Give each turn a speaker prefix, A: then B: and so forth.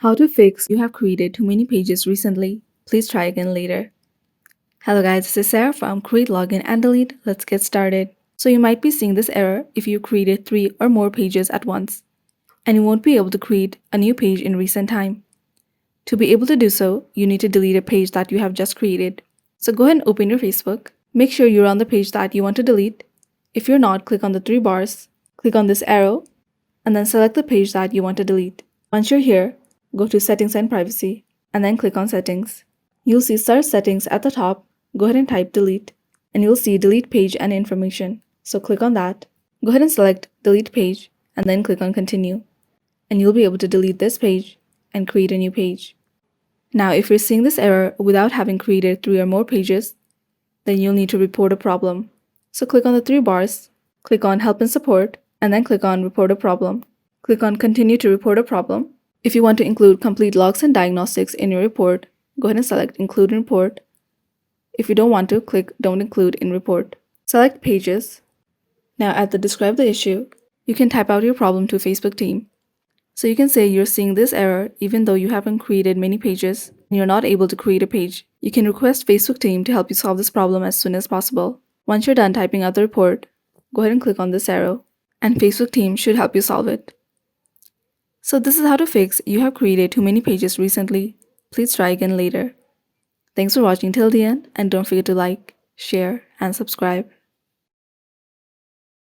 A: How to fix you have created too many pages recently. Please try again later. Hello guys, this is Sarah from Create Login and Delete. Let's get started. So you might be seeing this error if you created 3 or more pages at once, and you won't be able to create a new page in recent time. To be able to do so, you need to delete a page that you have just created. So go ahead and open your Facebook. Make sure you're on the page that you want to delete. If you're not, click on the 3 bars, click on this arrow, and then select the page that you want to delete. Once you're here, go to Settings and Privacy, and then click on Settings. You'll see Start Settings at the top. Go ahead and type Delete, and you'll see Delete Page and Information. So click on that. Go ahead and select Delete Page, and then click on Continue. And you'll be able to delete this page and create a new page. Now, if you're seeing this error without having created 3 or more pages, then you'll need to report a problem. So click on the 3 bars, click on Help and Support, and then click on Report a Problem. Click on Continue to report a problem. If you want to include complete logs and diagnostics in your report, go ahead and select Include in Report. If you don't want to, click Don't Include in Report. Select Pages. Now at the Describe the issue, you can type out your problem to Facebook team. So you can say you're seeing this error even though you haven't created many pages and you're not able to create a page. You can request Facebook team to help you solve this problem as soon as possible. Once you're done typing out the report, go ahead and click on this arrow, and Facebook team should help you solve it. So this is how to fix you have created too many pages recently. Please try again later. Thanks for watching till the end, and don't forget to like, share, and subscribe.